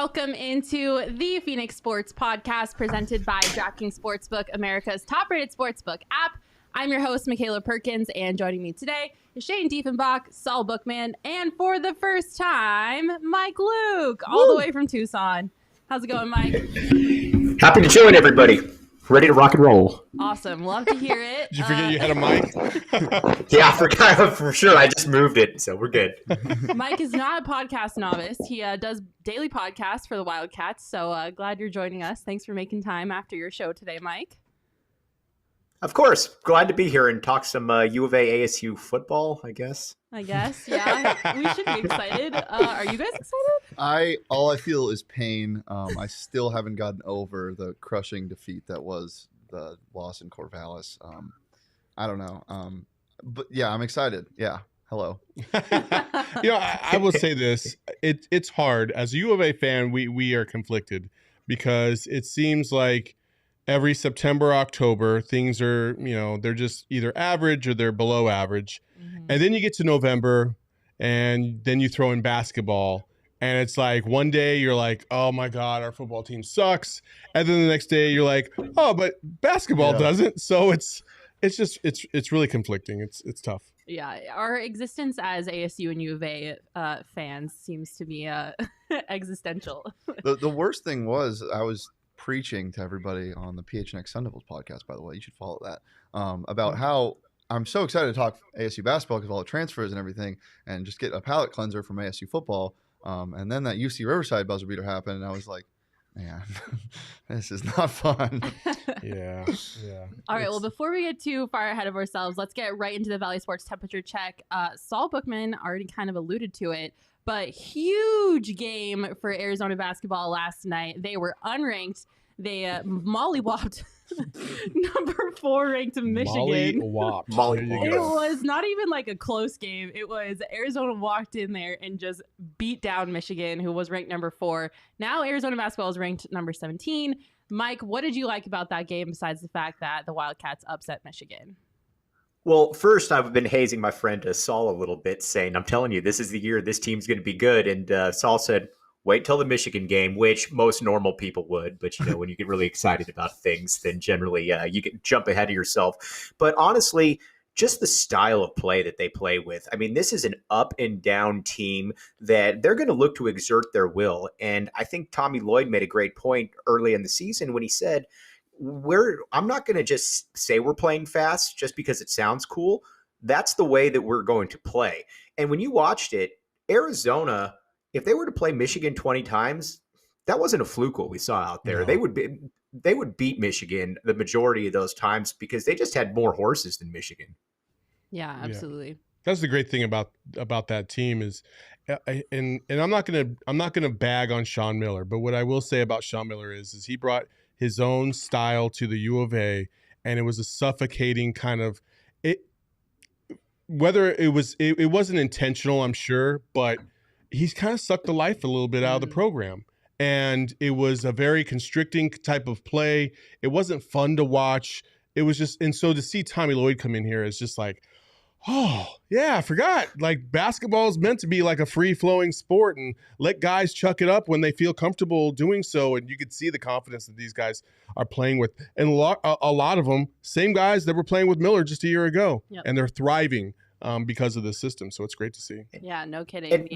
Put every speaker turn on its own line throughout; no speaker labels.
Welcome into the Phoenix Sports Podcast presented by DraftKings Sportsbook, America's top-rated sportsbook app. I'm your host, Makayla Perkins, and joining me today is Shane Dieffenbach, Saul Bookman, and for the first time, Mike Luke, all the way from Tucson. How's it going, Mike?
Happy to join everybody. Ready to rock and roll.
Awesome. Love to hear it.
Did you forget you had a mic?
Yeah, I forgot for sure. I just moved it, so we're good.
Mike is not a podcast novice. He does daily podcasts for the Wildcats, so glad you're joining us. Thanks for making time after your show today, Mike.
Of course. Glad to be here and talk some U of A ASU football, I guess.
Yeah. We should be excited. Are you guys excited?
All I feel is pain. I still haven't gotten over the crushing defeat that was the loss in Corvallis. I don't know. But yeah, I'm excited. Yeah. Hello.
I will say this. It's hard. As a U of A fan, we are conflicted because it seems like every September, October, things are, they're just either average or they're below average. Mm-hmm. And then you get to November and then you throw in basketball. And it's like one day you're like, oh, my God, our football team sucks. And then the next day you're like, oh, but basketball doesn't. So it's really conflicting. It's tough.
Yeah, our existence as ASU and U of A fans seems to be existential.
The worst thing was I was preaching to everybody on the PHNX Sun Devils podcast, by the way. You should follow that, about how I'm so excited to talk ASU basketball because of all the transfers and everything and just get a palate cleanser from ASU football. And then that UC Riverside buzzer beater happened, and I was like, man, this is not fun.
Yeah.
All right, well, before we get too far ahead of ourselves, let's get right into the Valley Sports temperature check. Saul Bookman already kind of alluded to it, but huge game for Arizona basketball last night. They were unranked. They mollywopped number 4 ranked Michigan.
Mollywopped.
It was not even like a close game. It was Arizona walked in there and just beat down Michigan, who was ranked number 4. Now Arizona basketball is ranked number 17. Mike, what did you like about that game besides the fact that the Wildcats upset Michigan?
Well, first, I've been hazing my friend Saul a little bit, saying, I'm telling you, this is the year this team's going to be good. And Saul said, wait till the Michigan game, which most normal people would. But, when you get really excited about things, then generally you can jump ahead of yourself. But honestly, just the style of play that they play with. I mean, this is an up and down team that they're going to look to exert their will. And I think Tommy Lloyd made a great point early in the season when he said, I'm not going to just say we're playing fast just because it sounds cool. That's the way that we're going to play. And when you watched it, Arizona, if they were to play Michigan 20 times, that wasn't a fluke what we saw out there. No. They would beat Michigan the majority of those times because they just had more horses than Michigan.
Yeah, absolutely. Yeah.
That's the great thing about that team is, and I'm not gonna bag on Sean Miller, but what I will say about Sean Miller is he brought his own style to the U of A, and it was a suffocating kind of it. Whether it wasn't intentional, I'm sure, but he's kind of sucked the life a little bit out of the program. And it was a very constricting type of play. It wasn't fun to watch. It was just, and so to see Tommy Lloyd come in here is just like, oh, yeah, I forgot. Like basketball is meant to be like a free-flowing sport and let guys chuck it up when they feel comfortable doing so. And you could see the confidence that these guys are playing with. And a lot of them, same guys that were playing with Miller just a year ago. Yep. And they're thriving because of the system. So it's great to see.
Yeah, no kidding.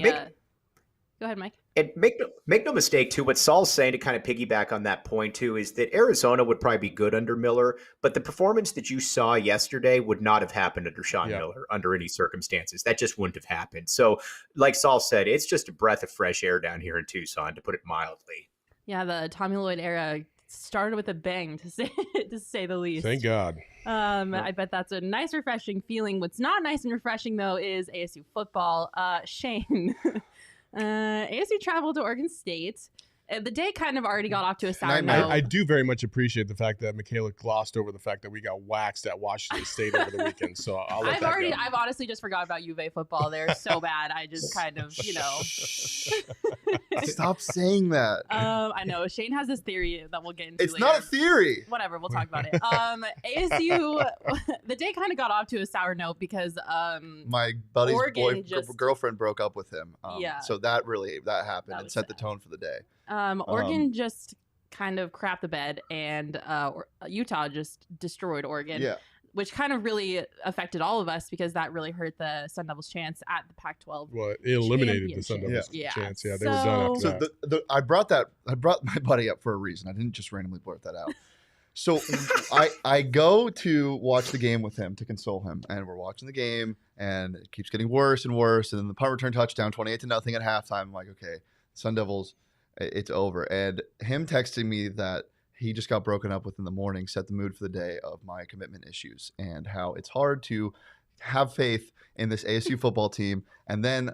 Go ahead, Mike.
And make no mistake, too, what Saul's saying to kind of piggyback on that point, too, is that Arizona would probably be good under Miller, but the performance that you saw yesterday would not have happened under Sean Miller under any circumstances. That just wouldn't have happened. So, like Saul said, it's just a breath of fresh air down here in Tucson, to put it mildly.
Yeah, the Tommy Lloyd era started with a bang, to say the least.
Thank God.
I bet that's a nice, refreshing feeling. What's not nice and refreshing, though, is ASU football. Shane... ASU traveled to Oregon State. The day kind of already got off to a sour note.
I do very much appreciate the fact that Makayla glossed over the fact that we got waxed at Washington State over the weekend. So I'll let that go.
I've honestly just forgot about U of A football. They're so bad. I just kind of,
Stop saying that.
I know. Shane has this theory that we'll get into
It's
later.
Not a theory.
Whatever. We'll talk about it. ASU, the day kind of got off to a sour note because
my buddy's girlfriend broke up with him. So that happened and set the tone for the day.
Oregon just kind of crapped the bed, and Utah just destroyed Oregon.
Yeah.
Which kind of really affected all of us because that really hurt the Sun Devils' chance at the Pac-12.
Well, it eliminated the Sun Devils' chance. Yeah, they were done after that.
So I brought my buddy up for a reason. I didn't just randomly blurt that out. So I go to watch the game with him to console him, and we're watching the game, and it keeps getting worse and worse. And then the punt return touchdown, 28-0 at halftime. I'm like, okay, Sun Devils, it's over. And him texting me that he just got broken up with in the morning set the mood for the day of my commitment issues and how it's hard to have faith in this ASU football team. And then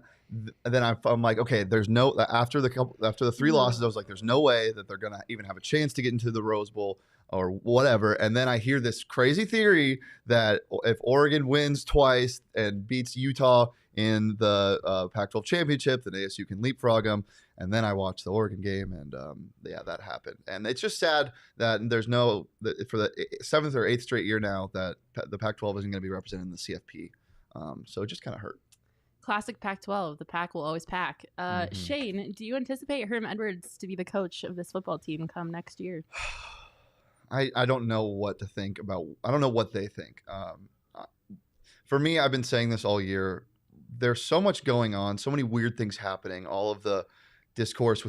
I'm like, okay, there's no, after the 3 losses, I was like, there's no way that they're going to even have a chance to get into the Rose Bowl or whatever. And then I hear this crazy theory that if Oregon wins twice and beats Utah in the Pac-12 championship, then ASU can leapfrog them. And then I watched the Oregon game, and that happened. And it's just sad that there's for the 7th or 8th straight year now that the Pac-12 isn't going to be represented in the CFP. So it just kind of hurt.
Classic Pac-12. The Pac will always pack. Shane, do you anticipate Herm Edwards to be the coach of this football team come next year?
I don't know what to think about. I don't know what they think. For me, I've been saying this all year. There's so much going on, so many weird things happening, all of the discourse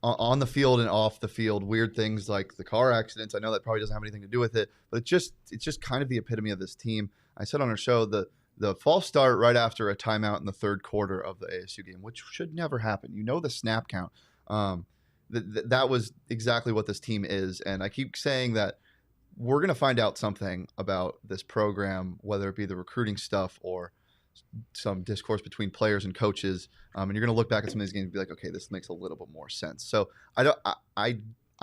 on the field and off the field, weird things like the car accidents. I know that probably doesn't have anything to do with it, but it's just kind of the epitome of this team. I said on our show the false start right after a timeout in the third quarter of the ASU game, which should never happen. The snap count. That was exactly what this team is. And I keep saying that we're going to find out something about this program, whether it be the recruiting stuff or some discourse between players and coaches, and you're going to look back at some of these games and be like, okay, this makes a little bit more sense. So I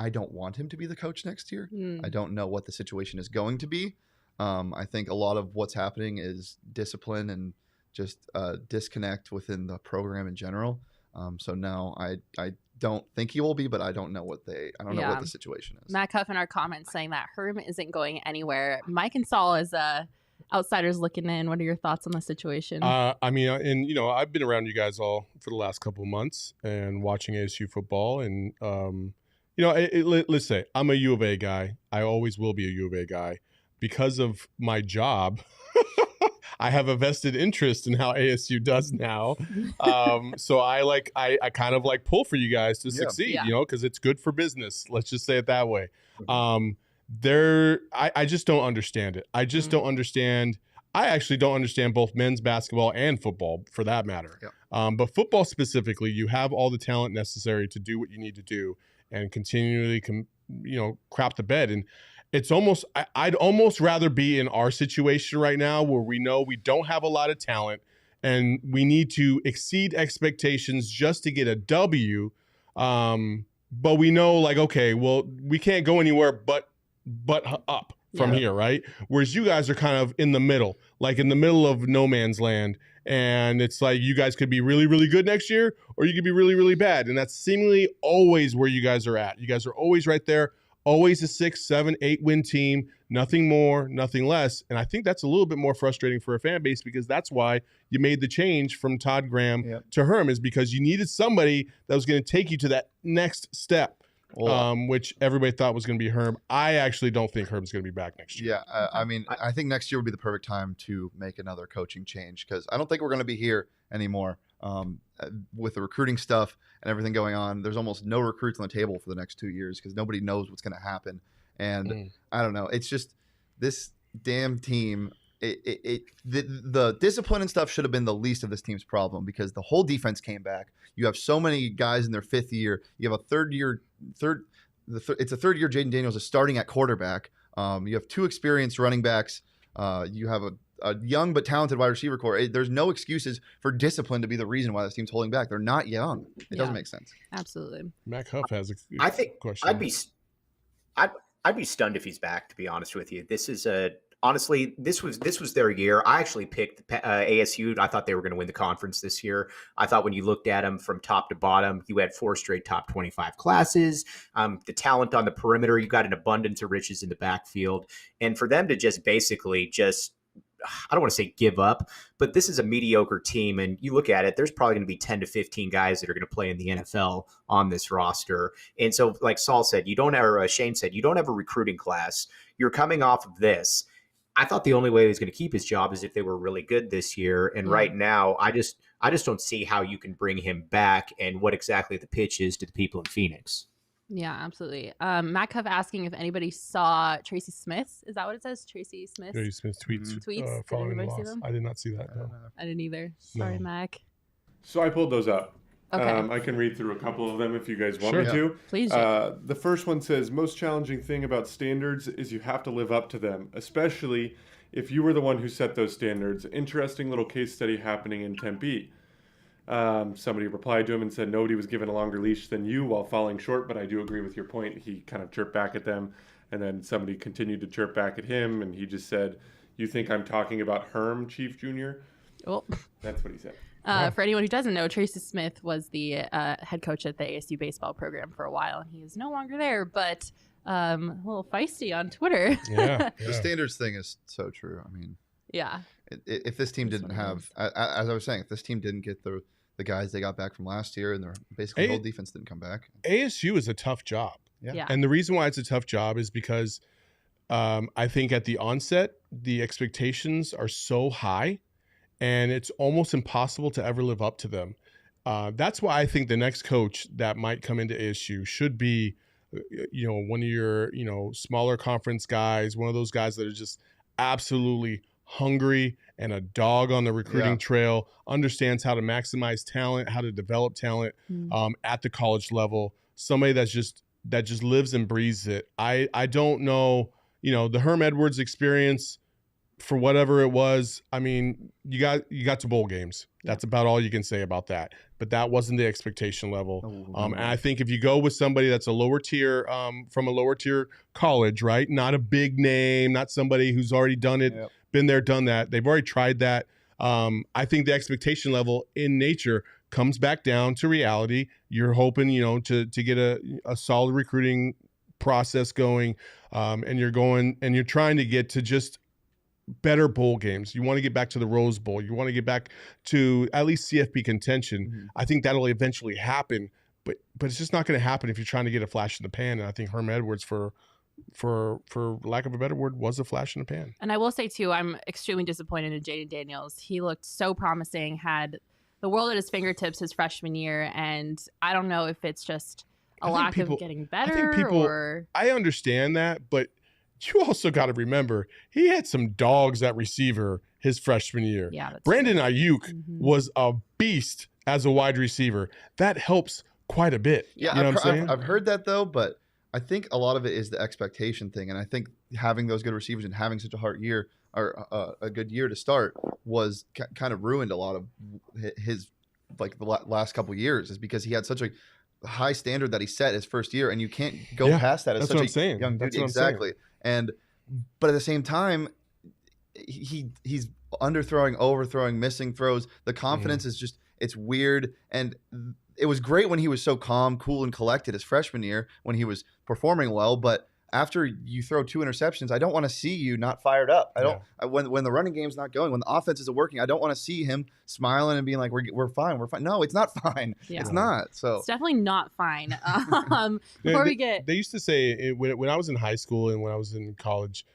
don't want him to be the coach next year. I don't know what the situation is going to be. I think a lot of what's happening is discipline and just disconnect within the program in general. So no, I don't think he will be, but I don't know what the situation is.
Matt Cuff in our comments saying that Herm isn't going anywhere. Mike and Saul as outsiders looking in. What are your thoughts on the situation?
I mean, and I've been around you guys all for the last couple of months and watching ASU football, and let's say I'm a U of A guy. I always will be a U of A guy because of my job. I have a vested interest in how ASU does now. So I kind of pull for you guys to succeed, because it's good for business. Let's just say it that way. I just don't understand it. I just don't understand. I actually don't understand both men's basketball and football for that matter. But football specifically, you have all the talent necessary to do what you need to do and continually, crap the bed. And it's almost, I'd almost rather be in our situation right now where we know we don't have a lot of talent and we need to exceed expectations just to get a W. But we know okay, well, we can't go anywhere but up from here, right? Whereas you guys are kind of in the middle, in the middle of no man's land. And it's you guys could be really, really good next year, or you could be really, really bad. And that's seemingly always where you guys are at. You guys are always right there, always a 6, 7, 8 win team, nothing more, nothing less. And I think that's a little bit more frustrating for a fan base because that's why you made the change from Todd Graham to Herm, is because you needed somebody that was going to take you to that next step. Which everybody thought was going to be Herm. I actually don't think Herm's going to be back next year.
Yeah, I mean, I think next year would be the perfect time to make another coaching change because I don't think we're going to be here anymore with the recruiting stuff and everything going on. There's almost no recruits on the table for the next 2 years because nobody knows what's going to happen. And I don't know. It's just this damn team. The discipline and stuff should have been the least of this team's problem because the whole defense came back. You have so many guys in their 5th year. You have a third year Jaden Daniels is starting at quarterback. You have 2 experienced running backs. You have a young but talented wide receiver core. There's no excuses for discipline to be the reason why this team's holding back. They're not young. It doesn't make sense.
Absolutely.
Mac Huff has a question.
I'd be stunned if he's back, to be honest with you. This is honestly, this was their year. I actually picked ASU. I thought they were going to win the conference this year. I thought when you looked at them from top to bottom, you had 4 straight top 25 classes. The talent on the perimeter, you got an abundance of riches in the backfield. And for them to just basically I don't want to say give up, but this is a mediocre team. And you look at it, there's probably going to be 10 to 15 guys that are going to play in the NFL on this roster. And so like Saul said, Shane said, you don't have a recruiting class. You're coming off of this. I thought the only way he was going to keep his job is if they were really good this year. And right now, I just don't see how you can bring him back and what exactly the pitch is to the people in Phoenix.
Yeah, absolutely. Matt Cuff asking if anybody saw Tracy Smith. Is that what it says? Tracy Smith?
Tracy Smith tweets.
Tweets?
Following the
Did anybody see
loss.
them?
I did not see that. No.
I didn't either. Sorry,
No.
Mac.
So I pulled those up.
Okay.
I can read through a couple of them if you guys want
Sure.
me to.
Please do.
The first one says, most challenging thing about standards is you have to live up to them, especially if you were the one who set those standards. Interesting little case study happening in Tempe. Somebody replied to him and said nobody was given a longer leash than you while falling short, but I do agree with your point. He kind of chirped back at them, and then somebody continued to chirp back at him, and he just said, you think I'm talking about Herm, Chief Jr.?
Well,
That's what he said.
for anyone who doesn't know, Tracy Smith was the head coach at the ASU baseball program for a while, and he is no longer there, but a little feisty on Twitter.
Yeah.
The standards thing is so true. I mean,
Yeah.
if this team
That's
didn't
what it
have, as I was saying, if this team didn't get the guys they got back from last year, and their basically whole defense didn't come back.
ASU is a tough job.
Yeah.
And the reason why it's a tough job is because I think at the onset, the expectations are so high and it's almost impossible to ever live up to them. That's why I think the next coach that might come into ASU should be, one of your, smaller conference guys, one of those guys that are just absolutely hungry and a dog on the recruiting trail, understands how to maximize talent, how to develop talent at the college level. Somebody that just lives and breathes it. I don't know, the Herm Edwards experience, for whatever it was. I mean, you got to bowl games. That's about all you can say about that. But that wasn't the expectation level. And I think if you go with somebody that's a lower tier, from a lower tier college, right? Not a big name, not somebody who's already done it, been there, done that. They've already tried that. I think the expectation level in nature comes back down to reality. You're hoping, to get a solid recruiting process going, and you're trying to get to just better bowl games. You want to get back to the Rose Bowl. You want to get back to at least CFP contention. Mm-hmm. I think that'll eventually happen, but it's just not going to happen if you're trying to get a flash in the pan. And I think Herm Edwards, for lack of a better word, was a flash in the pan.
And I will say too, I'm extremely disappointed in Jaden Daniels. He looked so promising, had the world at his fingertips his freshman year, and I don't know if it's just a lack of getting better.
I understand that, but you also got to remember he had some dogs at receiver his freshman year.
Yeah,
Brandon Ayuk was a beast as a wide receiver. That helps quite a bit.
Yeah,
you know what I'm saying?
I've heard that though, but I think a lot of it is the expectation thing, and I think having those good receivers and having such a hard year or a good year to start was kind of ruined a lot of his the last couple of years, is because he had such a high standard that he set his first year, and you can't go past that as such a young dude. Exactly. But at the same time, he's underthrowing, overthrowing, missing throws. The confidence is just, it's weird. And it was great when he was so calm, cool, and collected his freshman year when he was performing well. But after you throw 2 interceptions, I don't want to see you not fired up. When the running game's not going, when the offense isn't working, I don't want to see him smiling and being like, we're fine. No, it's not fine. Yeah. It's not. So
it's definitely not fine.
They used to say when I was in high school and when I was in college,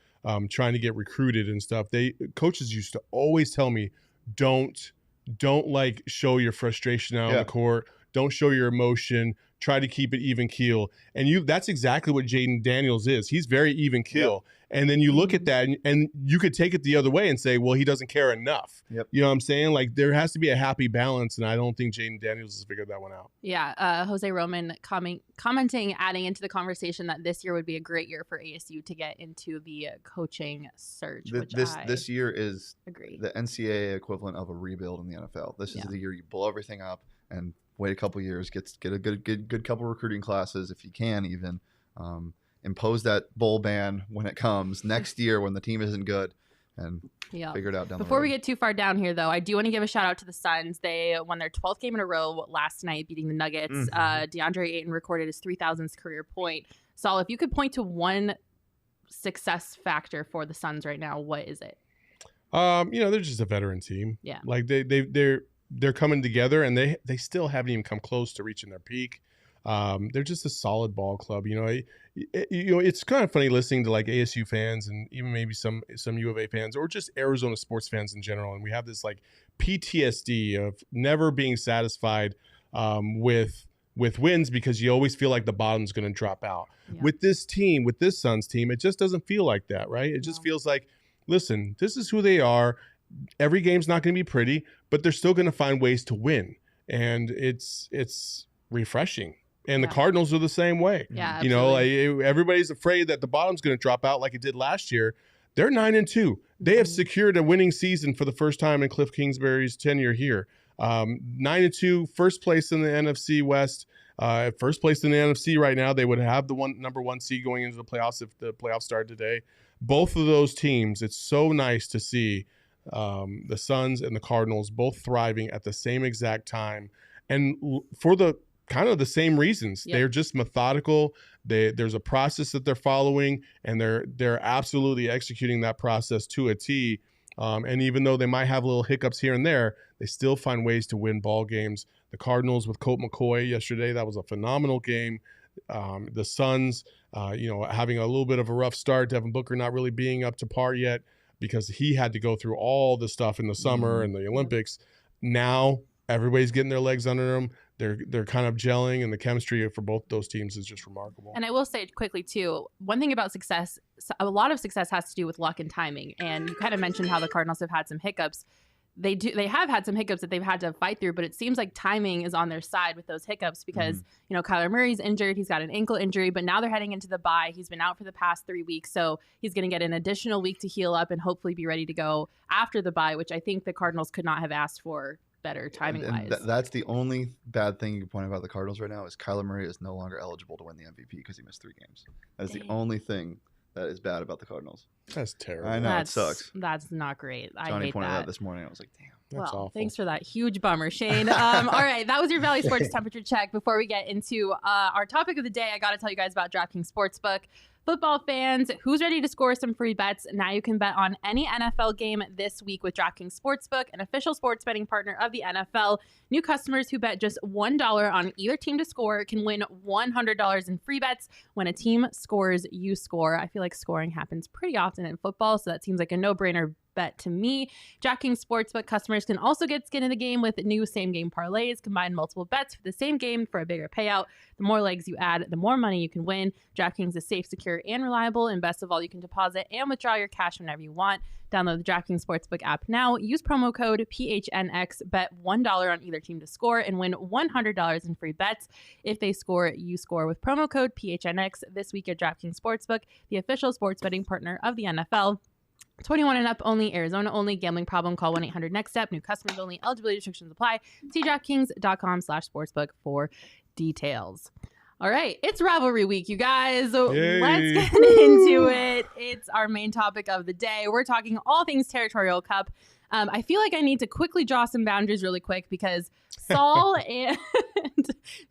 trying to get recruited and stuff, coaches used to always tell me, don't like show your frustration out on the court. Don't show your emotion. Try to keep it even keel. And that's exactly what Jaden Daniels is. He's very even keel. Yep. And then you look at that and you could take it the other way and say, well, he doesn't care enough. Yep. You know what I'm saying? Like, there has to be a happy balance, and I don't think Jaden Daniels has figured that one out.
Yeah. Jose Roman commenting, adding into the conversation that this year would be a great year for ASU to get into the coaching search.
This year is
agree.
The NCAA equivalent of a rebuild in the NFL. This is the year you blow everything up and wait a couple years, get a good couple recruiting classes if you can, even impose that bowl ban when it comes next year when the team isn't good, and figure it out down the road.
Before we get too far down here, though, I do want to give a shout out to the Suns. They won their 12th game in a row last night, beating the Nuggets. DeAndre Ayton recorded his 3,000th career point. Saul, if you could point to one success factor for the Suns right now, what is it?
They're just a veteran team.
Yeah.
Like they're coming together, and they still haven't even come close to reaching their peak. They're just a solid ball club. It's kind of funny listening to like ASU fans and even maybe some U of A fans or just Arizona sports fans in general. And we have this like PTSD of never being satisfied with wins because you always feel like the bottom's going to drop out.
Yeah.
With this team, with this Suns team, it just doesn't feel like that, right? It just feels like, listen, this is who they are. Every game's not going to be pretty, but they're still going to find ways to win. And it's refreshing. And the Cardinals are the same way.
Yeah, absolutely.
Everybody's afraid that the bottom's going to drop out like it did last year. They're 9-2. They have secured a winning season for the first time in Cliff Kingsbury's tenure here. 9-2, first place in the NFC West, first place in the NFC right now. They would have the number one seed going into the playoffs if the playoffs started today. Both of those teams, it's so nice to see the Suns and the Cardinals both thriving at the same exact time, and for the kind of the same reasons.
Yep.
They're just methodical. There's a process that they're following, and they're absolutely executing that process to a T. And even though they might have little hiccups here and there, they still find ways to win ball games. The Cardinals with Colt McCoy yesterday, that was a phenomenal game. The Suns, having a little bit of a rough start. Devin Booker not really being up to par yet because he had to go through all the stuff in the summer and the Olympics. Now everybody's getting their legs under them. They're kind of gelling, and the chemistry for both those teams is just remarkable.
And I will say quickly too, one thing about success, a lot of success has to do with luck and timing. And you kind of mentioned how the Cardinals have had some hiccups. They have had some hiccups that they've had to fight through, but it seems like timing is on their side with those hiccups because, Kyler Murray's injured. He's got an ankle injury, but now they're heading into the bye. He's been out for the past 3 weeks, so he's going to get an additional week to heal up and hopefully be ready to go after the bye, which I think the Cardinals could not have asked for better timing-wise.
That's the only bad thing you can point out about the Cardinals right now is Kyler Murray is no longer eligible to win the MVP because he missed 3 games. That is the only thing that is bad about the Cardinals.
That's terrible.
I know, it sucks.
That's not great.
Johnny
I hate
pointed
that
out this morning. I was like, damn.
That's awful.
Thanks for that huge bummer, Shane. All right, that was your Valley Sports temperature check. Before we get into our topic of the day, I got to tell you guys about DraftKings Sportsbook. Football fans, who's ready to score some free bets? Now you can bet on any NFL game this week with DraftKings Sportsbook, an official sports betting partner of the NFL. New customers who bet just $1 on either team to score can win $100 in free bets. When a team scores, you score. I feel like scoring happens pretty often in football, so that seems like a no-brainer bet to me. DraftKings Sportsbook customers can also get skin in the game with new same-game parlays. Combine multiple bets for the same game for a bigger payout. The more legs you add, the more money you can win. DraftKings is safe, secure, and reliable. And best of all, you can deposit and withdraw your cash whenever you want. Download the DraftKings Sportsbook app now. Use promo code PHNX. Bet $1 on either team to score and win $100 in free bets. If they score, you score with promo code PHNX this week at DraftKings Sportsbook, the official sports betting partner of the NFL. 21 and up only, Arizona only. Gambling problem? Call 1-800-NEXT-STEP. New customers only. Eligibility restrictions apply. See DraftKings.com/sportsbook for details. All right, it's Rivalry Week, you guys. So let's get into it. It's our main topic of the day. We're talking all things Territorial Cup. I feel like I need to quickly draw some boundaries really quick because Saul and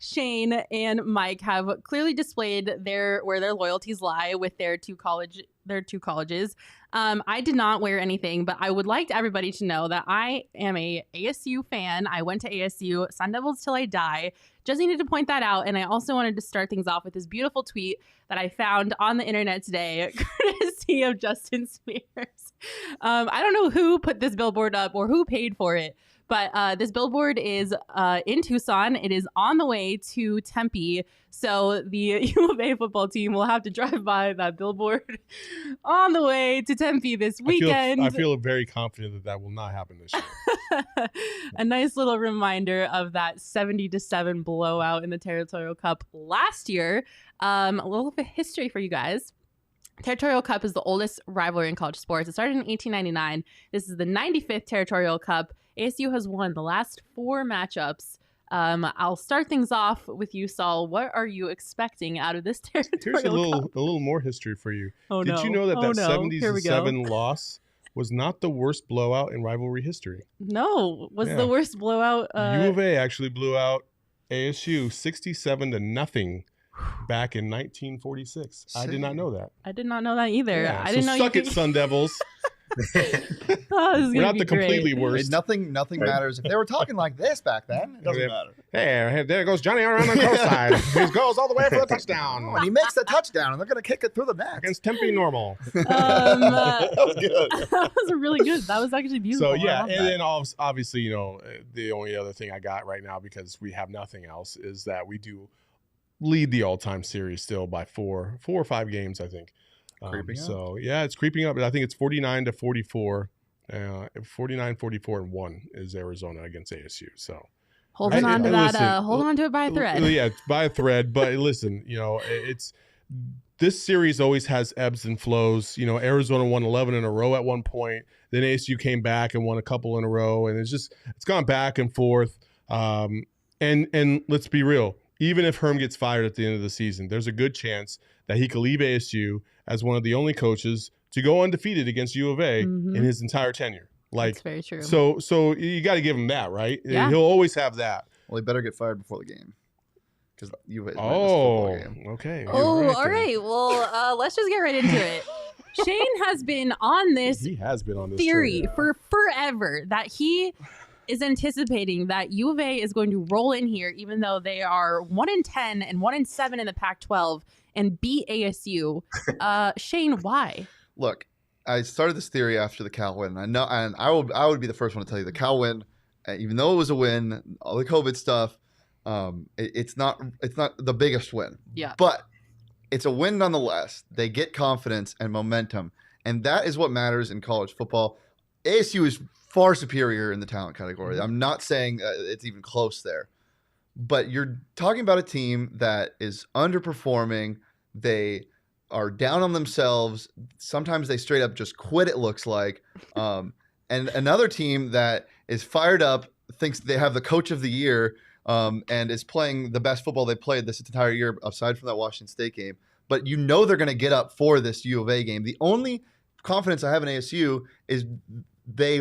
Shane and Mike have clearly displayed where their loyalties lie with their two colleges. I did not wear anything, but I would like everybody to know that I am a ASU fan. I went to ASU, Sun Devils till I die. Just needed to point that out. And I also wanted to start things off with this beautiful tweet that I found on the internet today, courtesy of Justin Spears. I don't know who put this billboard up or who paid for it, but this billboard is in Tucson. It is on the way to Tempe. So the U of A football team will have to drive by that billboard on the way to Tempe this weekend.
I feel very confident that will not happen this year.
A nice little reminder of that 70-7 blowout in the Territorial Cup last year. A little bit of history for you guys. Territorial Cup is the oldest rivalry in college sports. It started in 1899. This is the 95th Territorial Cup. ASU has won the last 4 matchups. I'll start things off with you, Saul. What are you expecting out of this Territorial Cup?
A little more history for you.
Oh,
Did
no.
you know that
70-7
loss was not the worst blowout in rivalry history?
No, was the worst blowout.
U of A actually blew out ASU 67-0 back in 1946. I did not know that.
I did not know that either.
Yeah,
I didn't know
suck it, Sun Devils. We're not the completely worst.
Nothing matters. If they were talking like this back then, it doesn't matter.
Hey, there goes Johnny around the close side. He goes all the way for the touchdown.
And he makes the touchdown, and they're going to kick it through the net.
Against Tempe Normal.
That was good.
That was really good. That was actually beautiful.
So, yeah, and then obviously, you know, the only other thing I got right now, because we have nothing else, is that we do lead the all-time series still by four or five games, I think.
Creeping up.
So, yeah, it's creeping up. I think it's 49-44. 49-44 and 1 is Arizona against ASU. So
holding on to that, holding on to it by a thread.
Yeah, it's by a thread. But listen, you know, this series always has ebbs and flows. You know, Arizona won 11 in a row at one point. Then ASU came back and won a couple in a row, and it's gone back and forth. And let's be real. Even if Herm gets fired at the end of the season, there's a good chance that he could leave ASU as one of the only coaches to go undefeated against U of A in his entire tenure. Like,
that's very true.
So you got to give him that, right?
Yeah.
He'll always have that.
Well, he better get fired before the game. Because U of A is
Oh,
this football game.
okay.
Oh, all right. Well, let's just get right into it. Shane has been on this
He has been on this
theory
train.
for forever that he is anticipating that U of A is going to roll in here, even though they are 1-10 and 1-7 in the Pac-12 and beat ASU. Shane, why?
Look, I started this theory after the Cal win. I know, and I would be the first one to tell you the Cal win, even though it was a win, all the COVID stuff, it's not the biggest win.
Yeah.
But it's a win nonetheless. They get confidence and momentum, and that is what matters in college football. ASU is far superior in the talent category. I'm not saying it's even close there, but you're talking about a team that is underperforming. They are down on themselves. Sometimes they straight up just quit, it looks like. And another team that is fired up, thinks they have the coach of the year, and is playing the best football they played this entire year, aside from that Washington State game. But you know they're going to get up for this U of A game. The only confidence I have in ASU is they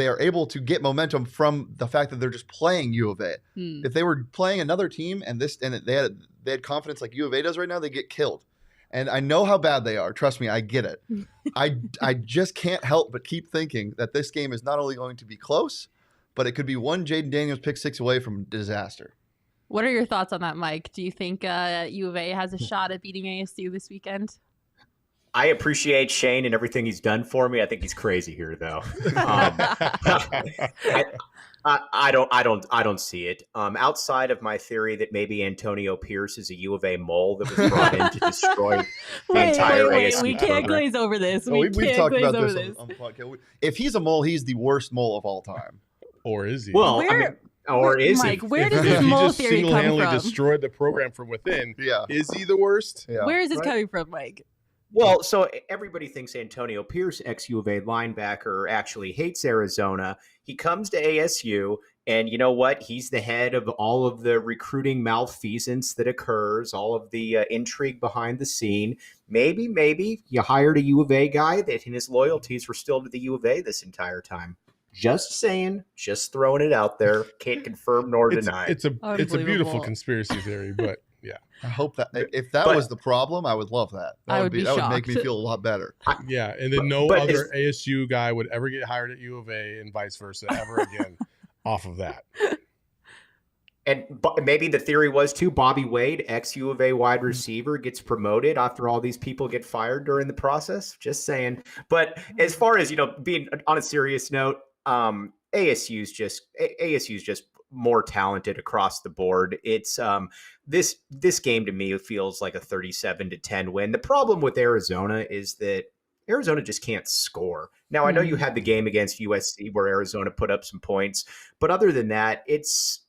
are able to get momentum from the fact that they're just playing U of A. If they were playing another team and they had confidence like U of A does right now, they get killed. And I know how bad they are. Trust me, I get it. I just can't help but keep thinking that this game is not only going to be close, but it could be one Jaden Daniels pick six away from disaster.
What are your thoughts on that, Mike? Do you think U of A has a shot at beating ASU this weekend?
I appreciate Shane and everything he's done for me. I think he's crazy here, though. I don't see it. Outside of my theory that maybe Antonio Pierce is a U of A mole that was brought in to destroy the entire ASU
we can't glaze over this.
We've talked about this on the podcast. If he's a mole, he's the worst mole of all time.
Or is he?
Well,
Mike, where does this mole theory come
single-handedly
from?
destroyed the program from within.
Yeah.
Is he the worst?
Yeah.
Where is this coming from, Mike?
Well, so everybody thinks Antonio Pierce, ex-U of A linebacker, actually hates Arizona. He comes to ASU, and you know what? He's the head of all of the recruiting malfeasance that occurs, all of the intrigue behind the scene. Maybe you hired a U of A guy that his loyalties were still to the U of A this entire time. Just saying, just throwing it out there. Can't confirm nor deny.
It's a beautiful conspiracy theory, but yeah.
I hope that if that was the problem, I would love that. That would make me feel a lot better.
Yeah, and then no other ASU guy would ever get hired at U of A and vice versa ever again off of that.
And maybe the theory was too, Bobby Wade, ex-U of A wide receiver, gets promoted after all these people get fired during the process. Just saying. But as far as, being on a serious note, ASU's just more talented across the board. It's this game to me feels like a 37-10 win. The problem with Arizona is that Arizona just can't score. Now, I know you had the game against USC where Arizona put up some points, but other than that, it's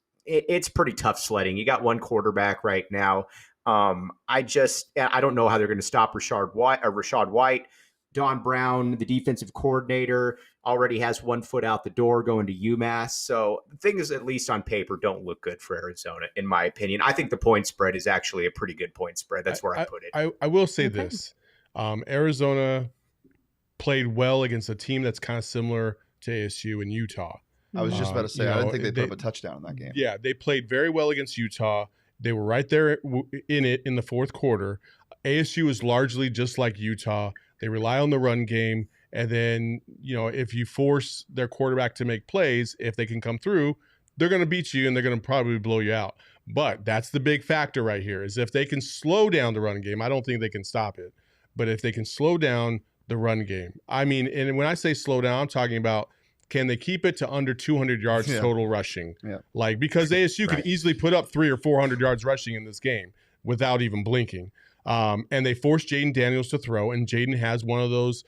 pretty tough sledding. You got one quarterback right now. I don't know how they're going to stop Rashad White. Don Brown, the defensive coordinator, already has 1 foot out the door going to UMass. So things, at least on paper, don't look good for Arizona, in my opinion. I think the point spread is actually a pretty good point spread. That's where I put it.
I will say this. Arizona played well against a team that's kind of similar to ASU in Utah.
I was just about to say, I didn't think they put up a touchdown in that game.
Yeah, they played very well against Utah. They were right there in it in the fourth quarter. ASU is largely just like Utah. They rely on the run game, And then, if you force their quarterback to make plays, if they can come through, they're going to beat you and they're going to probably blow you out. But that's the big factor right here, is if they can slow down the run game. I don't think they can stop it, but if they can slow down the run game. I mean, and when I say slow down, I'm talking about, can they keep it to under 200 yards total rushing? Yeah. Because ASU could easily put up 300 or 400 yards rushing in this game without even blinking. And they forced Jaden Daniels to throw, and Jaden has one of those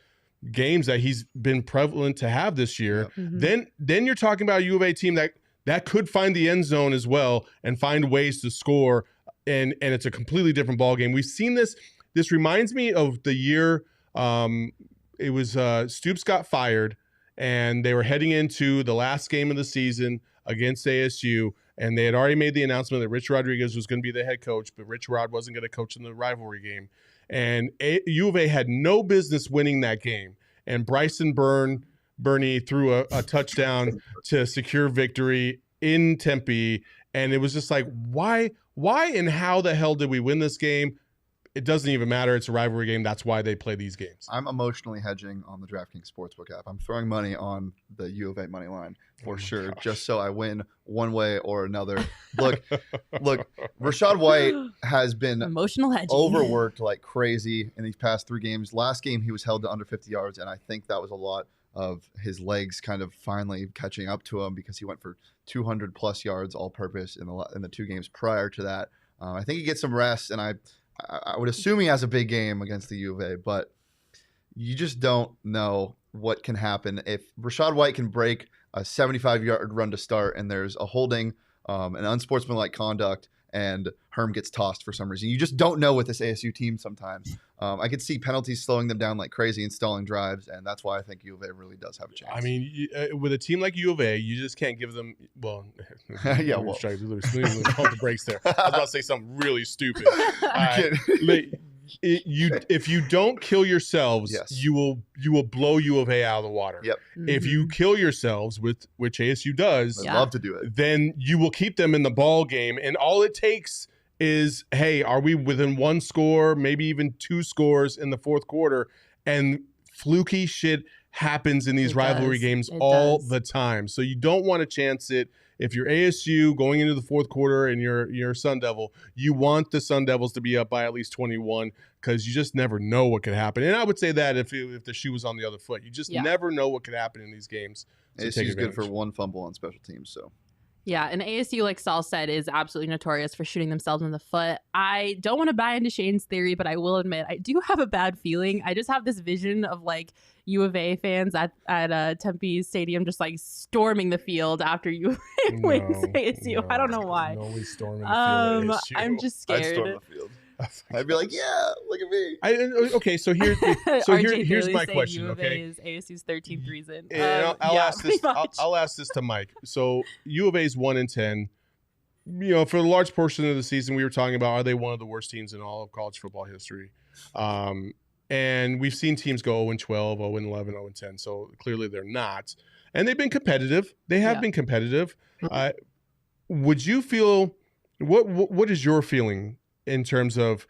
games that he's been prevalent to have this year. Yeah. Mm-hmm. Then you're talking about a U of A team that could find the end zone as well and find ways to score, and it's a completely different ball game. We've seen this. This reminds me of the year it was Stoops got fired, and they were heading into the last game of the season against ASU, and they had already made the announcement that Rich Rodriguez was going to be the head coach, but Rich Rod wasn't going to coach in the rivalry game. And U of A had no business winning that game. And Bryson Burney threw a touchdown to secure victory in Tempe. And it was just like, why and how the hell did we win this game? It doesn't even matter. It's a rivalry game. That's why they play these games.
I'm emotionally hedging on the DraftKings Sportsbook app. I'm throwing money on the U of A money line for sure, just so I win one way or another. Look, Rachaad White has been
emotional hedging,
overworked like crazy in these past 3 games. Last game, he was held to under 50 yards, and I think that was a lot of his legs kind of finally catching up to him, because he went for 200-plus yards all-purpose in the 2 games prior to that. I think he gets some rest, and I would assume he has a big game against the U of A, but you just don't know what can happen. If Rachaad White can break a 75-yard run to start and there's a holding, an unsportsmanlike conduct, and Herm gets tossed for some reason, you just don't know with this ASU team sometimes. I could see penalties slowing them down like crazy and stalling drives, and that's why I think U of A really does have a chance.
I mean, with a team like U of A, you just can't give them – well,
yeah,
well. The brakes there. I was about to say something really stupid. If you don't kill yourselves, yes, you will blow U of A out of the water.
Yep.
Mm-hmm.
If you kill yourselves, which ASU does,
I'd love to do it,
then you will keep them in the ball game, and all it takes is, hey, are we within 1 score, maybe even 2 scores in the fourth quarter? And fluky shit happens in these rivalry games all the time. So you don't want to chance it. If you're ASU going into the fourth quarter and you're Sun Devil, you want the Sun Devils to be up by at least 21, because you just never know what could happen. And I would say that if the shoe was on the other foot, you just never know what could happen in these games. So
ASU is good for 1 fumble on special teams, so.
Yeah, and ASU, like Saul said, is absolutely notorious for shooting themselves in the foot. I don't want to buy into Shane's theory, but I will admit I do have a bad feeling. I just have this vision of like U of A fans at Tempe Stadium just like storming the field after U of A wins ASU. No, I don't know why.
No, we storming the field.
I'm just scared.
I'd storm the field. I'd be like, yeah, look at me.
Okay, so here's my question. Okay,
is ASU's 13th reason.
I'll ask this to Mike. So U of A's 1-10. For the large portion of the season, we were talking about, are they one of the worst teams in all of college football history? And we've seen teams go 0-12, 0-11, 0-10. So clearly they're not. And they've been competitive. They have been competitive. Would you feel what is your feeling in terms of,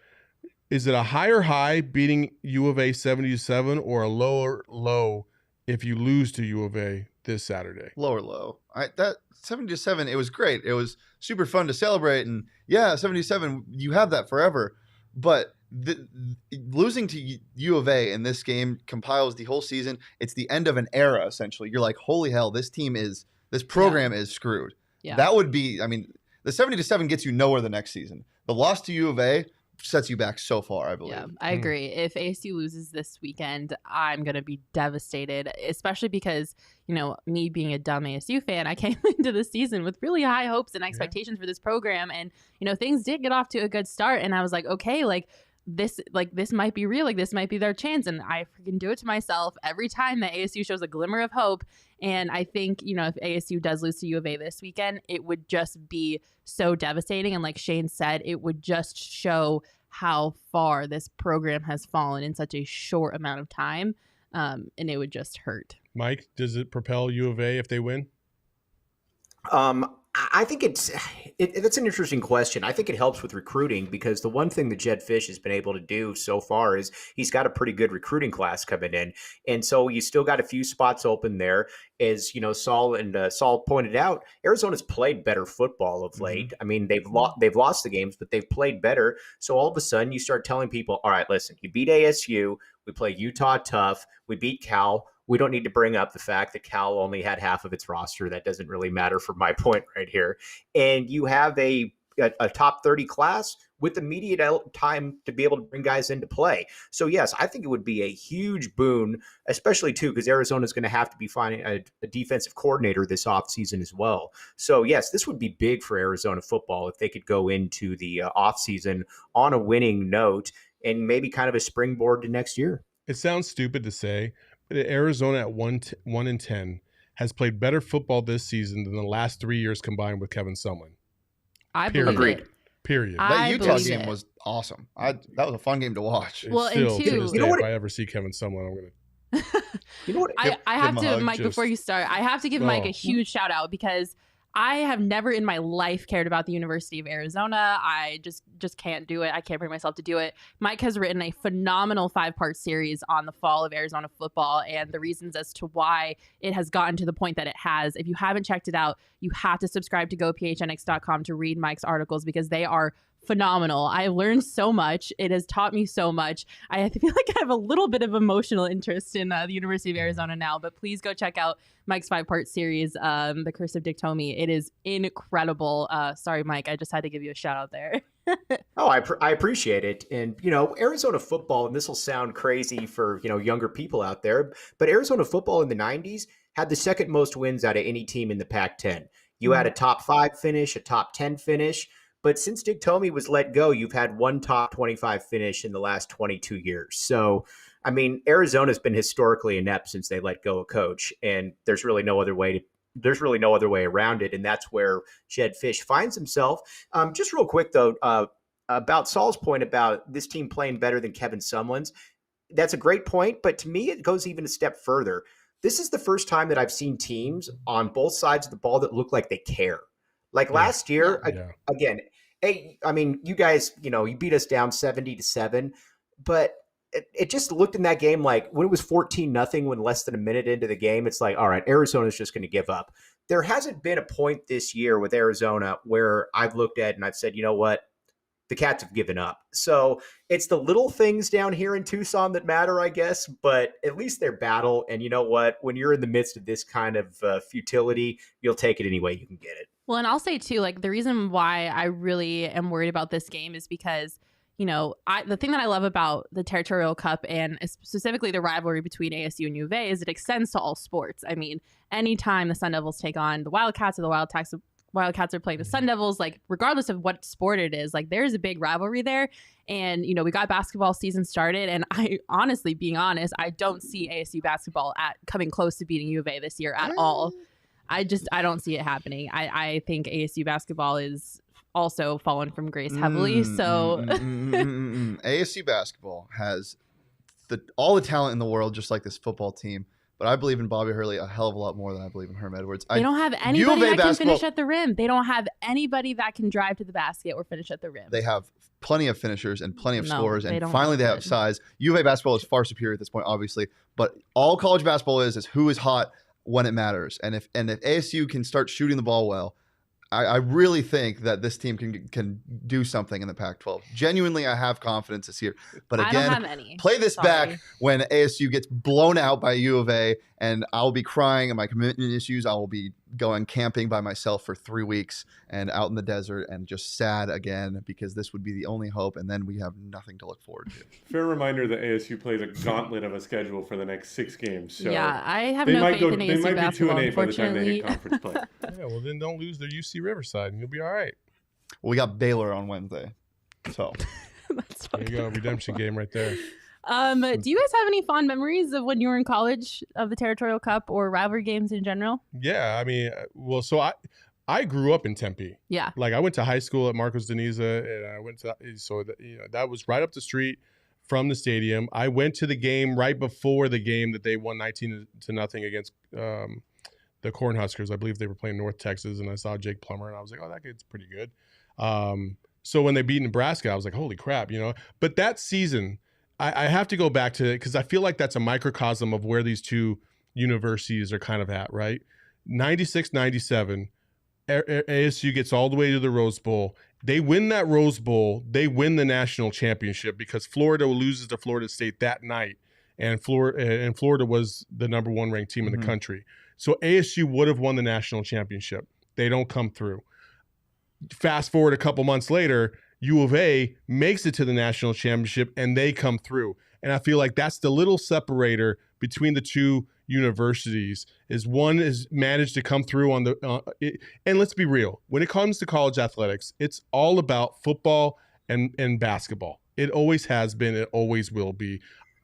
is it a higher high beating U of A 70-7 or a lower low if you lose to U of A this Saturday?
Lower low. That 70-7, it was great. It was super fun to celebrate, and 77, you have that forever. But losing to U of A in this game compiles the whole season. It's the end of an era, essentially. You're like, holy hell, this program is screwed. Yeah. That would be, the 70-7 gets you nowhere the next season. The loss to U of A sets you back so far, I believe.
Yeah, I agree. If ASU loses this weekend, I'm going to be devastated, especially because, me being a dumb ASU fan, I came into the season with really high hopes and expectations for this program. And, things did get off to a good start. And I was like, okay, this might be real. This might be their chance. And I freaking do it to myself every time that ASU shows a glimmer of hope. And I think, if ASU does lose to U of A this weekend, it would just be so devastating. And like Shane said, it would just show how far this program has fallen in such a short amount of time. And it would just hurt.
Mike, does it propel U of A if they win?
I think That's an interesting question. I think it helps with recruiting because the one thing that Jed Fish has been able to do so far is he's got a pretty good recruiting class coming in. And so you still got a few spots open there. As Saul pointed out, Arizona's played better football of late. I mean, they've lost the games, but they've played better. So all of a sudden you start telling people, all right, listen, you beat ASU, we play Utah tough, we beat Cal. We don't need to bring up the fact that Cal only had half of its roster. That doesn't really matter for my point right here. And you have a top 30 class with immediate time to be able to bring guys into play. So, yes, I think it would be a huge boon, especially, too, because Arizona is going to have to be finding a defensive coordinator this offseason as well. So, yes, this would be big for Arizona football if they could go into the offseason on a winning note and maybe kind of a springboard to next year.
It sounds stupid to say, but Arizona at 1-10 has played better football this season than the last 3 years combined with Kevin Sumlin.
I believe it.
Period.
That Utah game was awesome. That was a fun game to watch.
Well,
Still,
and
to
two,
this
you know
day,
what
if I ever see Kevin Sumlin, I'm going to...
You know what?
I have
him a
to,
hug,
Mike, before you start, I have to give Mike a huge shout out because I have never in my life cared about the University of Arizona. I just can't do it. I can't bring myself to do it. Mike has written a phenomenal 5-part series on the fall of Arizona football and the reasons as to why it has gotten to the point that it has. If you haven't checked it out, you have to subscribe to gophnx.com to read Mike's articles because they are phenomenal. I learned so much. It has taught me so much. I feel like I have a little bit of emotional interest in the University of Arizona now, but please go check out Mike's 5-part series, The Curse of Dick Tomey. It is incredible. Sorry, Mike, I just had to give you a shout out there.
Oh, I appreciate it. And, Arizona football, and this will sound crazy for, younger people out there, but Arizona football in the 90s had the second most wins out of any team in the Pac-10. You had a top 5 finish, a top 10 finish. But since Dick Tomey was let go, you've had one top 25 finish in the last 22 years. So, I mean, Arizona's been historically inept since they let go a coach, and there's really no other way around it. And that's where Jed Fish finds himself. Just real quick, though, about Saul's point about this team playing better than Kevin Sumlin's. That's a great point. But to me, it goes even a step further. This is the first time that I've seen teams on both sides of the ball that look like they care. Like last year, again, hey, I mean, you guys, you beat us down 70-7, but it just looked in that game like when it was 14-0, when less than a minute into the game, it's like, all right, Arizona's just going to give up. There hasn't been a point this year with Arizona where I've looked at and I've said, you know what, the Cats have given up. So it's the little things down here in Tucson that matter, I guess, but at least they're battle. And you know what, when you're in the midst of this kind of futility, you'll take it any way you can get it.
Well, and I'll say too, like the reason why I really am worried about this game is because, the thing that I love about the Territorial Cup and specifically the rivalry between ASU and U of A is it extends to all sports. I mean, anytime the Sun Devils take on the Wildcats or the Wildcats are playing the Sun Devils, like regardless of what sport it is, like there's a big rivalry there. And, we got basketball season started. And I honestly, being honest, I don't see ASU basketball coming close to beating U of A this year at all. I don't see it happening. I think ASU basketball is also fallen from grace heavily.
ASU basketball has all the talent in the world, just like this football team. But I believe in Bobby Hurley a hell of a lot more than I believe in Herm Edwards.
They don't have anybody that can finish at the rim. They don't have anybody that can drive to the basket or finish at the rim.
They have plenty of finishers and plenty of scorers, and finally they have size. U of A basketball is far superior at this point, obviously. But all college basketball is who is hot when it matters. And if ASU can start shooting the ball well, I really think that this team can do something in the Pac-12. Genuinely, I have confidence this year. But again,
I don't have any.
Play this back when ASU gets blown out by U of A, and I'll be crying at my commitment issues. I will be going camping by myself for 3 weeks and out in the desert and just sad again because this would be the only hope, and then we have nothing to look forward to.
Fair reminder that ASU plays a gauntlet of a schedule for the next 6 games. So
yeah, I have no faith in ASU basketball,
They might be 2-8 by the time they hit conference play.
Yeah, well, then don't lose their UC Riverside, and you'll be all right.
Well, we got Baylor on Wednesday, so
there you go, redemption game right there.
Do you guys have any fond memories of when you were in college of the Territorial Cup or rivalry games in general?
Yeah, I mean, well, so I grew up in Tempe.
Yeah,
like I went to high school at Marcos Deniza, and I went to that was right up the street from the stadium. I went to the game right before the game that they won 19-0 against the Cornhuskers. I believe they were playing North Texas, and I saw Jake Plummer, and I was like, oh, that kid's pretty good. So when they beat Nebraska, I was like, holy crap, you know. But that season, I have to go back to it because I feel like that's a microcosm of where these two universities are kind of at, right? 96, 97, ASU gets all the way to the Rose Bowl. They win that Rose Bowl. They win the national championship because Florida loses to Florida State that night. And Florida was the number 1 ranked team in the country. So ASU would have won the national championship. They don't come through. Fast forward a couple months later, U of A makes it to the national championship and they come through. And I feel like that's the little separator between the two universities is one is managed to come through on the and let's be real, when it comes to college athletics, it's all about football and basketball. It always has been, it always will be.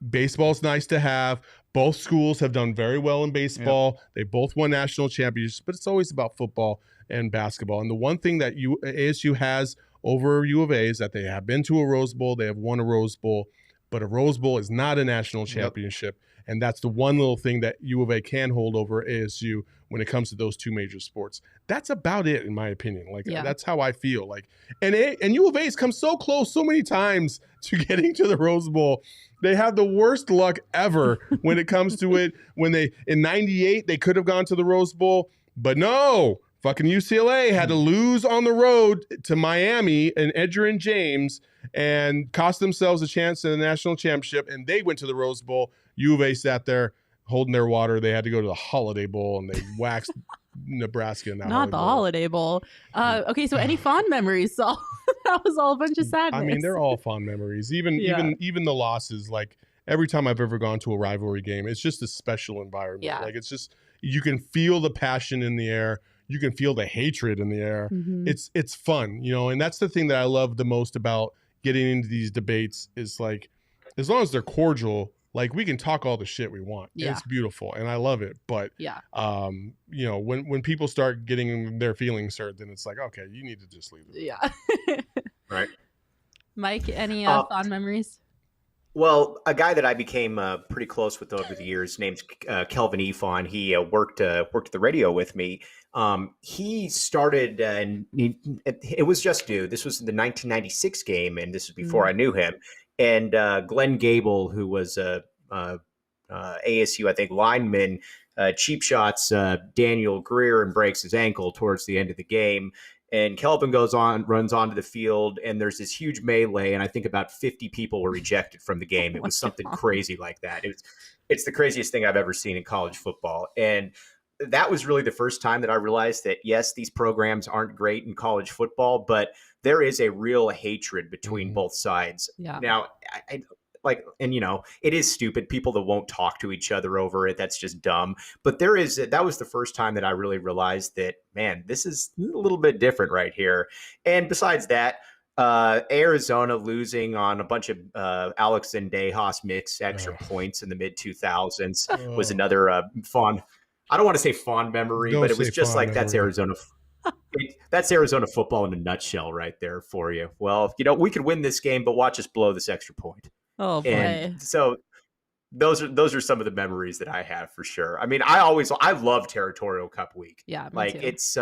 Baseball's nice to have. Both schools have done very well in baseball. Yep. They both won national championships, but it's always about football and basketball. And the one thing that ASU has over U of A is that they have been to a Rose Bowl. They have won a Rose Bowl, but a Rose Bowl is not a national championship. Yep. And that's the one little thing that U of A can hold over ASU when it comes to those two major sports. That's about it, in my opinion. Like, that's how I feel. Like, and U of A has come so close so many times to getting to the Rose Bowl. They have the worst luck ever when it comes to it. When in 98, they could have gone to the Rose Bowl, but no. Fucking UCLA had to lose on the road to Miami and Edgerrin James and cost themselves a chance at the national championship, and they went to the Rose Bowl. U of A sat there holding their water. They had to go to the Holiday Bowl, and they waxed Nebraska in that
Not the Holiday Bowl. Okay, so any fond memories, Saul? That was all a bunch of sadness.
I mean, they're all fond memories. Even the losses, like every time I've ever gone to a rivalry game, it's just a special environment. Yeah. Like, it's just, you can feel the passion in the air. You can feel the hatred in the air. Mm-hmm. It's fun, you know, and that's the thing that I love the most about getting into these debates is, like, as long as they're cordial, like, we can talk all the shit we want. Yeah. It's beautiful and I love it. But you know, when people start getting their feelings hurt, then it's like, okay, you need to just leave it.
Yeah.
Right.
Mike, any fond memories?
Well, a guy that I became pretty close with over the years, name's Kelvin Efon. He worked at the radio with me. He started, and it was just new. This was the 1996 game, and this was before I knew him. And Glenn Gable, who was a ASU, I think, lineman, cheap shots Daniel Greer and breaks his ankle towards the end of the game. And Kelvin runs onto the field, and there's this huge melee, and I think about 50 people were ejected from the game. It was something crazy like that. It's the craziest thing I've ever seen in college football. And that was really the first time that I realized that, yes, these programs aren't great in college football, but there is a real hatred between both sides. Yeah. Now, and you know, it is stupid. People that won't talk to each other over it, that's just dumb. But that was the first time that I really realized that, man, this is a little bit different right here. And besides that, Arizona losing on a bunch of Alex and Dejas mixed extra points in the mid 2000s was another fond. I don't want to say fond memory, but it was just like, that's Arizona. That's Arizona football in a nutshell right there for you. Well, you know, we could win this game, but watch us blow this extra point.
Oh boy.
And so those are some of the memories that I have for sure. I mean, I love Territorial Cup week.
Yeah.
Like too. It's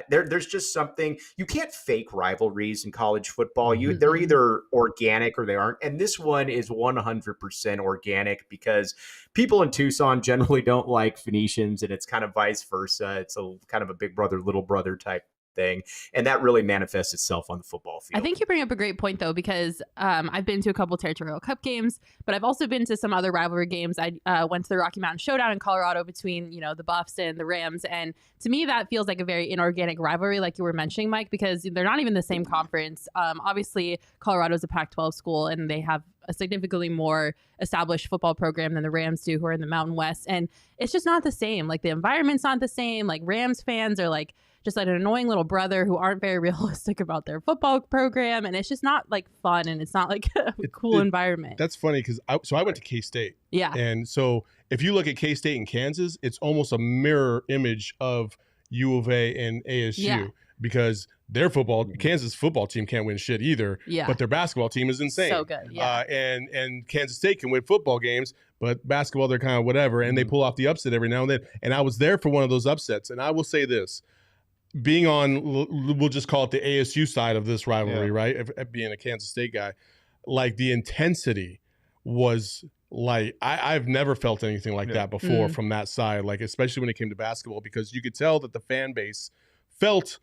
there's just something, you can't fake rivalries in college football. They're either organic or they aren't. And this one is 100% organic because people in Tucson generally don't like Phoenicians, and it's kind of vice versa. It's a kind of a big brother, little brother type thing, and that really manifests itself on the football field.
I think you bring up a great point, though, because I've been to a couple Territorial Cup games, but I've also been to some other rivalry games. I went to the Rocky Mountain Showdown in Colorado between, you know, the Buffs and the Rams, and to me that feels like a very inorganic rivalry, like you were mentioning, Mike, because they're not even the same conference. Obviously, Colorado's a Pac-12 school, and they have a significantly more established football program than the Rams do, who are in the Mountain West, and it's just not the same. Like, the environment's not the same. Like, Rams fans are like just like an annoying little brother who aren't very realistic about their football program. And it's just not like fun. And it's not like a cool environment.
That's funny because I went to K-State.
Yeah.
And so if you look at K-State in Kansas, it's almost a mirror image of U of A and ASU because their Kansas football team can't win shit either.
Yeah.
But their basketball team is insane.
So good. Yeah.
And Kansas State can win football games, but basketball, they're kind of whatever. And they pull off the upset every now and then. And I was there for one of those upsets. And I will say this, being on, we'll just call it the ASU side of this rivalry, right? Being a Kansas State guy, like the intensity was like, I've never felt anything like that before from that side, like especially when it came to basketball, because you could tell that the fan base felt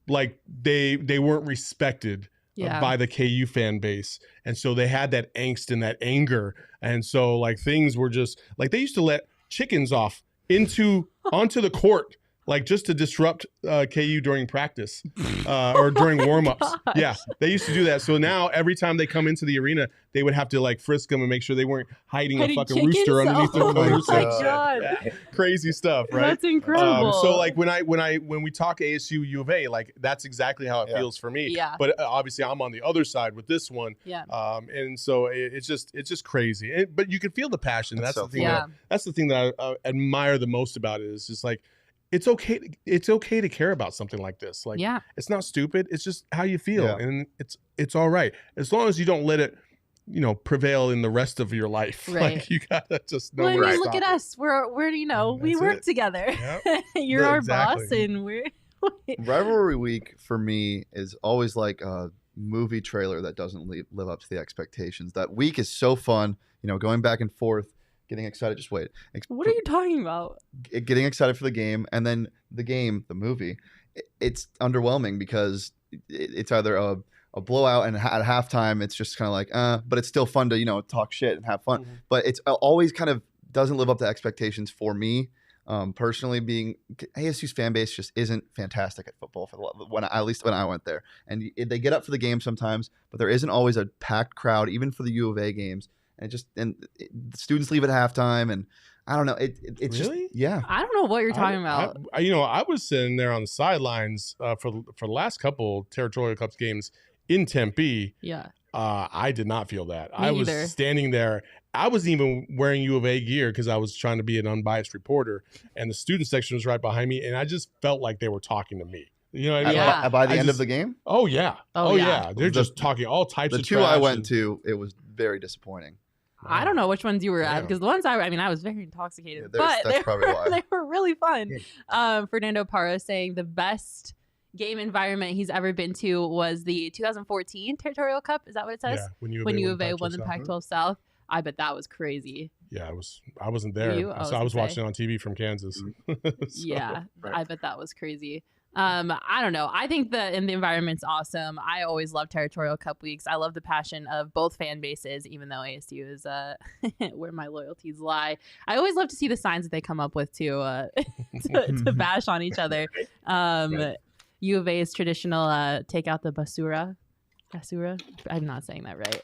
like they weren't respected by the KU fan base. And so they had that angst and that anger. And so like things were just like, they used to let chickens off onto the court, like just to disrupt KU during practice or during warmups. Yeah, they used to do that. So now every time they come into the arena, they would have to like frisk them and make sure they weren't hiding a fucking
chickens?
rooster underneath their clothes.
Oh my God.
Yeah, crazy stuff, right?
That's incredible.
So like when we talk ASU U of A, like that's exactly how it feels for me.
Yeah.
But obviously I'm on the other side with this one.
Yeah.
And so it's just crazy. But you can feel the passion. That's the thing. That's the thing that I admire the most about it. Is just like, it's okay to care about something like this. Like, it's not stupid. It's just how you feel, and it's all right as long as you don't let it, prevail in the rest of your life.
Right.
Like you gotta just know.
Well,
where to
look
stop
at
it.
us. We're we work together.
Yep.
You're
Yeah,
our
exactly.
boss, and we're
Rivalry week for me is always like a movie trailer that doesn't live up to the expectations. That week is so fun, going back and forth, getting excited. Just wait.
What are you talking about?
Getting excited for the game, and then the movie, it's underwhelming because it's either a blowout, and at halftime it's just kind of like, but it's still fun to talk shit and have fun. But it's always kind of doesn't live up to expectations for me. Personally, being ASU's fan base just isn't fantastic at football at least when I went there, and they get up for the game sometimes, but there isn't always a packed crowd even for the U of A games. The students leave at halftime, and I don't know. It's
really?
just, yeah.
I don't know what you're talking about.
I was sitting there on the sidelines for the last couple Territorial Cup games in Tempe.
Yeah.
I did not feel that.
Me
I was
either.
standing there. I wasn't even wearing U of A gear because I was trying to be an unbiased reporter, and the student section was right behind me, and I just felt like they were talking to me. You know what I mean?
Yeah.
By the end of the game?
Oh yeah.
Oh, yeah.
They're just talking all types of
The two
trash
I went to, it was very disappointing.
I don't know which ones you were at, because the ones I was very intoxicated, but
that's probably why.
they were really fun. Fernando Parra saying the best game environment he's ever been to was the 2014 Territorial Cup. Is that what it says?
Yeah, when
U of A won the Pac-12 South. I bet that was crazy.
Yeah, I wasn't there.
You?
So I was watching it on TV from Kansas.
Yeah, I bet that was crazy. I don't know. I think the environment's awesome. I always love Territorial Cup weeks. I love the passion of both fan bases, even though ASU is where my loyalties lie. I always love to see the signs that they come up with to bash on each other. U of A's traditional take out the basura. I'm not saying that right.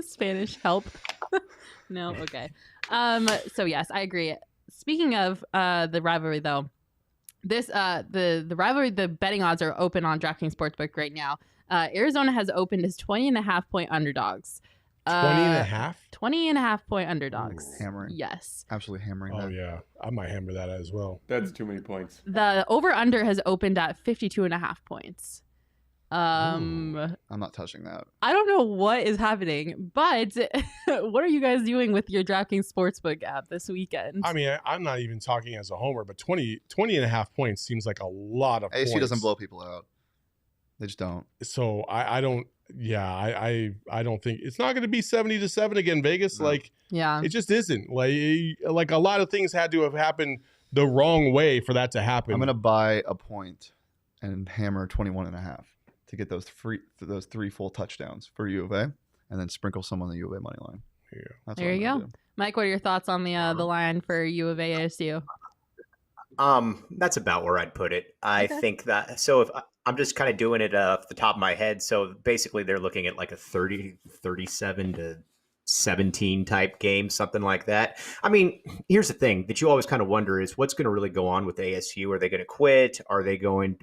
Spanish help. No, okay. So yes, I agree. Speaking of the rivalry though, this the rivalry, the betting odds are open on DraftKings Sportsbook right now. Arizona has opened as 20.5 point underdogs. 20.5 point underdogs.
Ooh, hammering.
Yes.
Absolutely hammering that.
Oh yeah, I might hammer that as well.
That's too many points.
The over-under has opened at 52.5 points.
I'm not touching that.
I don't know what is happening, but what are you guys doing with your DraftKings Sportsbook app this weekend?
I mean, I'm not even talking as a homer, but 20.5 points seems like a lot of
ASU
points.
doesn't blow people out. They just don't.
So I don't. Yeah, I don't think it's not going to be 70-7 again, Vegas. No. Like,
yeah,
it just isn't. Like a lot of things had to have happened the wrong way for that to happen.
I'm going to buy a point and hammer 21.5 to get those three full touchdowns for U of A, and then sprinkle some on the U of A money line.
There you go. Mike, what are your thoughts on the line for U of A ASU?
That's about where I'd put it. I think that, so if I'm just kind of doing it off the top of my head. So basically they're looking at like a 37-17 type game, something like that. I mean, here's the thing that you always kind of wonder is what's going to really go on with ASU. Are they going to quit?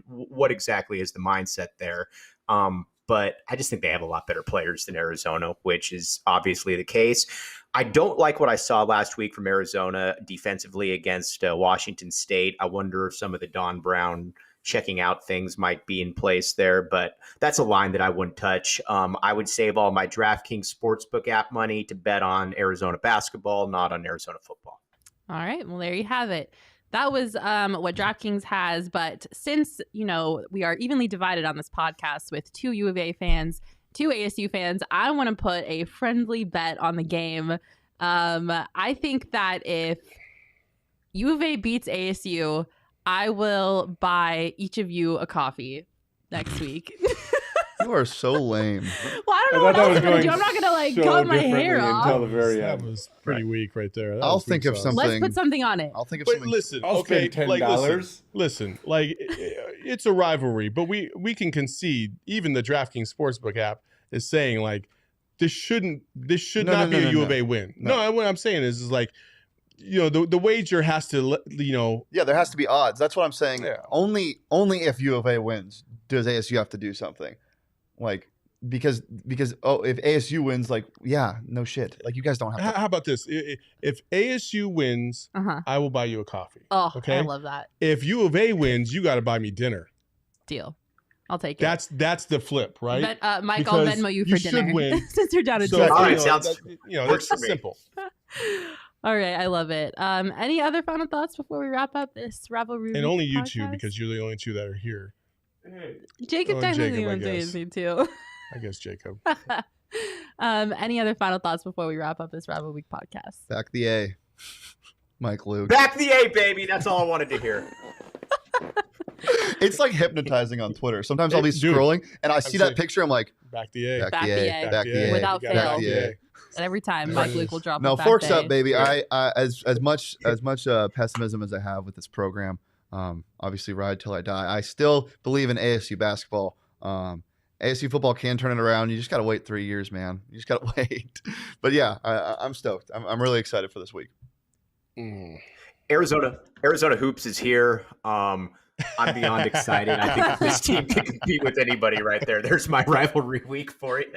What exactly is the mindset there? But I just think they have a lot better players than Arizona, which is obviously the case. I don't like what I saw last week from Arizona defensively against Washington State. I wonder if some of the Don Brown checking out things might be in place there. But that's a line that I wouldn't touch. I would save all my DraftKings Sportsbook app money to bet on Arizona basketball, not on Arizona football.
All right. Well, there you have it. That was what DraftKings has. But since, we are evenly divided on this podcast with 2 U of A fans, 2 ASU fans, I want to put a friendly bet on the game. I think that if U of A beats ASU, I will buy each of you a coffee next week.
You are so lame.
Well, I don't know what else I'm going to do. I'm not going to cut my hair off.
Until the very
That
end.
was pretty weak right there. That
I'll
was
think
weak
of
sauce.
something.
Let's put something on it.
I'll think of
But
something.
listen,
I'll
okay,
spend
like
$10.
listen, like it's a rivalry, but we can concede. Even the DraftKings Sportsbook app is saying like this should not be a U of A win. No, what I'm saying is like, the wager has to,
Yeah, there has to be odds. That's what I'm saying.
Yeah.
Only if U of A wins does ASU have to do something. Like because if ASU wins, like no shit. Like you guys don't have to.
How about this? If ASU wins, I will buy you a coffee.
Oh,
okay?
I love that.
If U of A wins, you got to buy me dinner.
Deal. I'll take it.
That's the flip, right?
But, Mike, I'll
Because
Venmo you
you
for dinner.
should win.
Since you're down to
So,
two.
All right, sounds- works
that's
for me.
simple.
All right, I love it. Any other final thoughts before we wrap up this rivalry?
And only you two,
podcast?
because you're the only two that are here.
Jacob
Oh,
technically
Jacob, I
wants to
guess.
me too.
I guess Jacob.
Any other final thoughts before we wrap up this Rival Week podcast?
Back the A, Mike Luke.
Back the A, baby. That's all I wanted to hear.
It's like hypnotizing on Twitter. Sometimes I'll be
Dude,
scrolling and I see that
saying-
picture. I'm like,
Back the A.
back
Back
the
the
A,
A.
back the A,
Without
You gotta
fail.
back the A.
And every time Mike Luke will drop
No,
a back
forks
day.
up, baby. I as much pessimism as I have with this program, obviously ride till I die. I still believe in ASU basketball. ASU football can turn it around. You just got to wait 3 years, man. You just got to wait. But yeah, I'm stoked. I'm really excited for this week.
Arizona Hoops is here. I'm beyond excited. I think this team can compete with anybody right there. There's my rivalry week for you.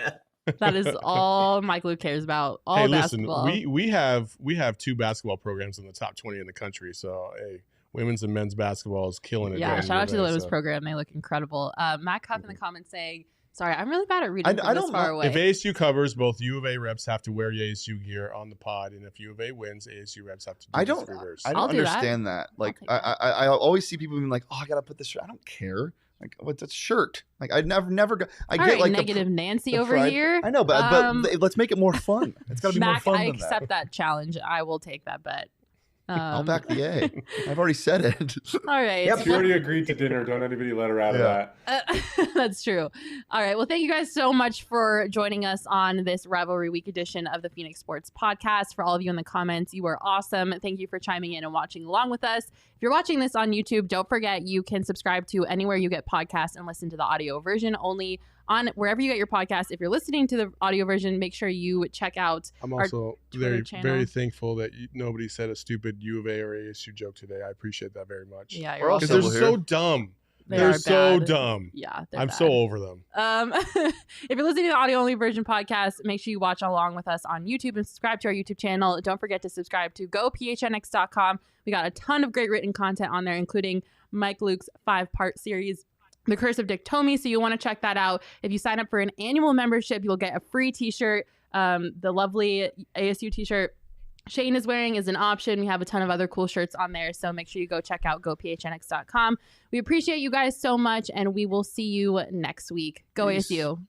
That is all Mike Luke cares about. All
Hey, listen,
basketball.
we have 2 basketball programs in the top 20 in the country. So, hey, women's and men's basketball is killing it.
Yeah,
down
shout out to the
UVA,
women's
so.
program. They look incredible. Matt Cuff in the comments saying, sorry, I'm really bad at reading
I
from this
don't
far
know-
away.
If ASU covers, both U of A reps have to wear ASU gear on the pod, and if U of A wins, ASU reps have to do
I
the
don't
reverse.
I'll do that.
understand that. Like
take that.
I always see people being like, oh, I gotta put this shirt. I don't care. Like what's a shirt? Like I'd never go. I
All
get
right,
like
negative Nancy
the
over
pride-
here.
I know, but let's make it more fun. It's gotta be more
Mac,
fun
I
than
accept that challenge. I will take that bet.
I'll back the A. I've already said it.
All right.
Yep.
She already agreed to dinner. Don't anybody let her out of that.
That's true. All right. Well, thank you guys so much for joining us on this Rivalry Week edition of the Phoenix Sports Podcast. For all of you in the comments, you are awesome. Thank you for chiming in and watching along with us. If you're watching this on YouTube, don't forget you can subscribe to anywhere you get podcasts and listen to the audio version only on wherever you get your podcast. If you're listening to the audio version, make sure you check out
I'm
our
also
Twitter
very,
channel.
very thankful that nobody said a stupid U of A or ASU joke today. I appreciate that very much.
Yeah,
We're
you're
all
Because
welcome.
they're
Civil
so dumb.
They
They're
are
so
bad.
dumb.
Yeah, they're
I'm
bad.
so over them.
If you're listening to the audio only version podcast, make sure you watch along with us on YouTube and subscribe to our YouTube channel. Don't forget to subscribe to gophnx.com. We got a ton of great written content on there, including Mike Luke's 5-part series, The Curse of Dick Tomey. So you'll want to check that out. If you sign up for an annual membership, you'll get a free t-shirt. The lovely ASU t-shirt Shane is wearing is an option. We have a ton of other cool shirts on there. So make sure you go check out gophnx.com. We appreciate you guys so much, and we will see you next week. Go
Peace.
ASU.